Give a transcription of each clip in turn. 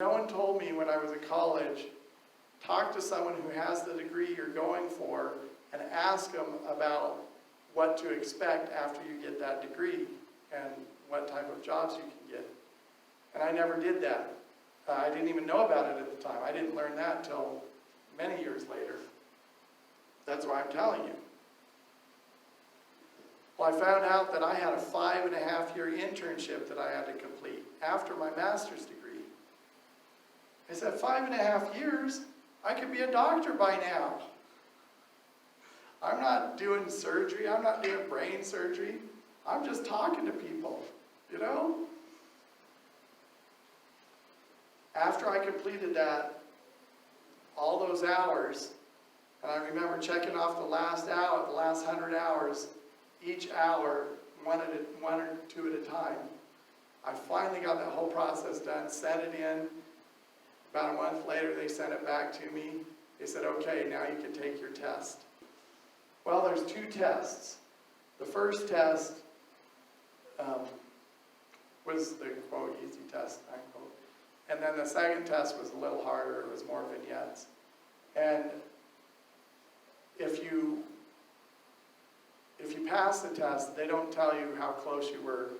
No one told me when I was in college, talk to someone who has the degree you're going for and ask them about what to expect after you get that degree and what type of jobs you can get. And I never did that. I didn't even know about it at the time. I didn't learn that until many years later. That's why I'm telling you. Well, I found out that I had a 5.5-year internship that I had to complete after my master's degree. I said, 5.5 years? I could be a doctor by now. I'm not doing surgery. I'm not doing brain surgery. I'm just talking to people, you know? After I completed that, all those hours, and I remember checking off the last hour, the last 100 hours, each hour, one or two at a time. I finally got that whole process done, sent it in. About a month later, they sent it back to me. They said, okay, now you can take your test. Well, there's 2 tests. The first test was the, quote, easy test, unquote. And then the second test was a little harder. It was more vignettes. And if you pass the test, they don't tell you how close you were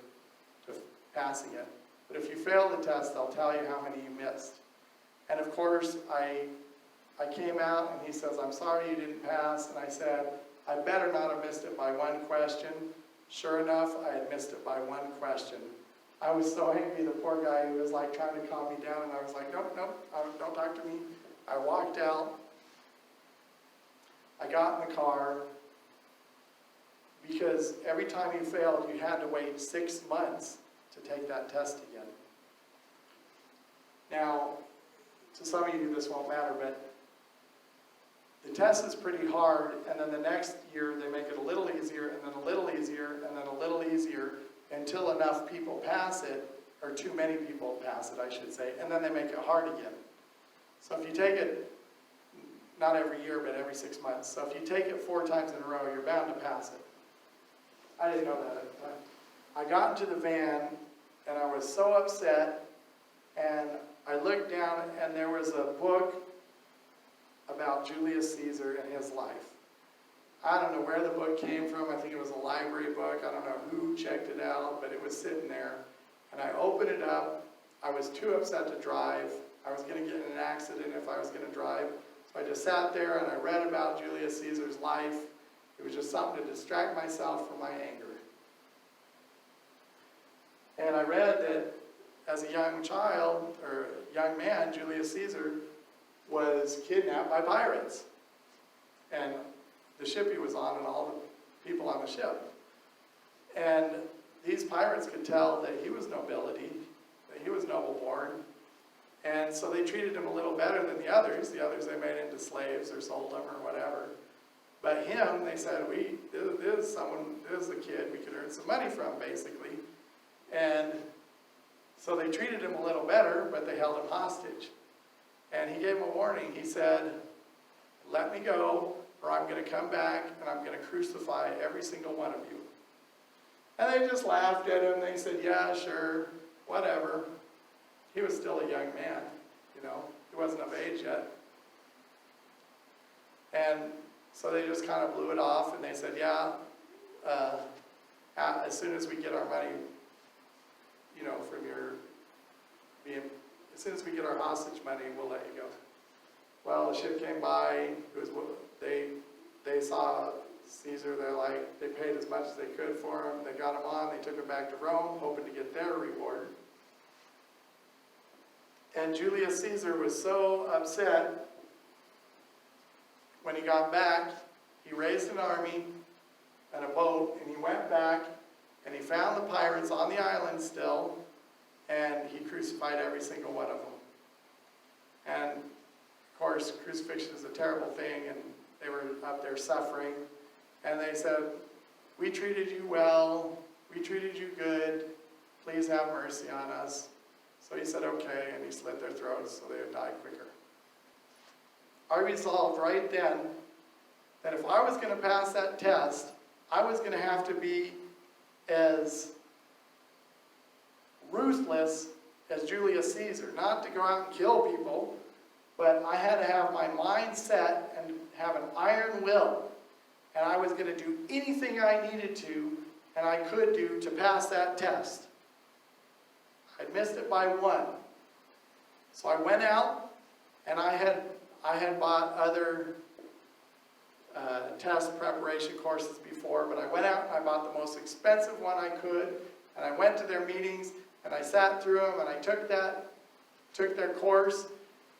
to passing it. But if you fail the test, they'll tell you how many you missed. And of course, I came out and he says, I'm sorry you didn't pass. And I said, I better not have missed it by 1 question. Sure enough, I had missed it by 1 question. I was so angry, the poor guy who was like trying to calm me down, and I was like, nope, don't talk to me. I walked out. I got in the car, because every time you failed, you had to wait 6 months to take that test again. Now, to some of you this won't matter, but the test is pretty hard, and then the next year they make it a little easier, and then a little easier, and then a little easier, until enough people pass it, or too many people pass it, I should say, and then they make it hard again. So if you take it, not every year, but every 6 months, so if you take it 4 times in a row, you're bound to pass it. I didn't know that at the time. I got into the van, and I was so upset, and I looked down, and there was a book about Julius Caesar and his life. I don't know where the book came from. I think it was a library book. I don't know who checked it out, but it was sitting there. And I opened it up. I was too upset to drive. I was going to get in an accident if I was going to drive. So I just sat there and I read about Julius Caesar's life. It was just something to distract myself from my anger. And I read that as a young child, or young man, Julius Caesar was kidnapped by pirates. And the ship he was on and all the people on the ship. And these pirates could tell that he was nobility, that he was noble born. And so they treated him a little better than the others. The others they made into slaves or sold them or whatever. But him, they said, this is the kid we could earn some money from, basically. And so they treated him a little better, but they held him hostage. And he gave him a warning. He said, let me go, or I'm going to come back and I'm going to crucify every single one of you. And they just laughed at him. They said, yeah, sure, whatever. He was still a young man, you know. He wasn't of age yet. And so they just kind of blew it off, and they said, yeah, as soon as we get our money, you know, from your being, as soon as we get our hostage money, we'll let you go. Well, the ship came by. They saw Caesar. They paid as much as they could for him. They got him on. They took him back to Rome, hoping to get their reward. And Julius Caesar was so upset when he got back. He raised an army and a boat, and he went back, and he found the pirates on the island still, and he crucified every single one of them. And of course, crucifixion is a terrible thing, and they were up there suffering. And they said, we treated you well, we treated you good, please have mercy on us. So he said, okay, and he slit their throats so they would die quicker. I resolved right then that if I was going to pass that test, I was going to have to be as ruthless as Julius Caesar, not to go out and kill people, but I had to have my mind set and have an iron will. And I was going to do anything I needed to, and I could do, to pass that test. I missed it by 1. So I went out, and I had bought other test preparation courses before, but I went out and I bought the most expensive one I could, and I went to their meetings, and I sat through them, and I took their course,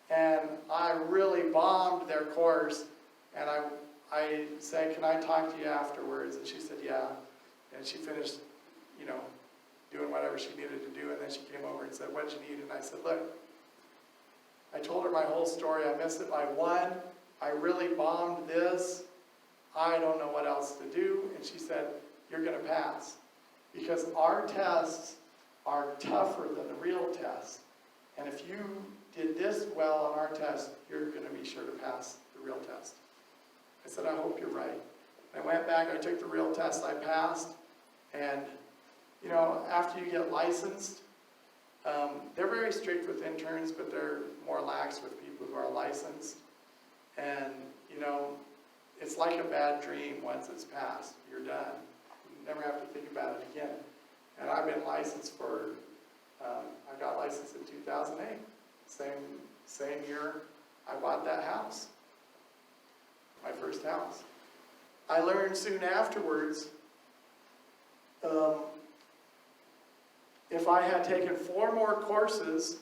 and I really bombed their course, and I said, can I talk to you afterwards? And she said, yeah. And she finished, doing whatever she needed to do, and then she came over and said, what'd you need? And I said, look, I told her my whole story. I missed it by 1. I really bombed this. I don't know what else to do. And she said, you're going to pass. Because our tests are tougher than the real tests. And if you did this well on our test, you're going to be sure to pass the real test. I said, I hope you're right. I went back, I took the real test, I passed. And, after you get licensed, they're very strict with interns, but they're more lax with people who are licensed. And, it's like a bad dream once it's passed. You're done. You never have to think about it again. And I've been licensed for, I got licensed in 2008. Same year I bought that house. My first house. I learned soon afterwards, if I had taken 4 more courses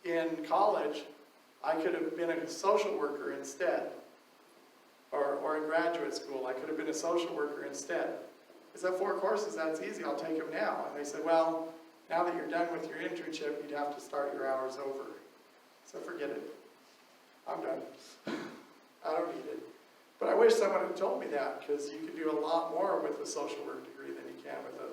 in college, I could have been a social worker instead. Or in graduate school, I could have been a social worker instead. I said, 4 courses, that's easy, I'll take them now. And they said, well, now that you're done with your internship, you'd have to start your hours over. So forget it. I'm done. I don't need it. But I wish someone had told me that, because you could do a lot more with a social work degree than you can with a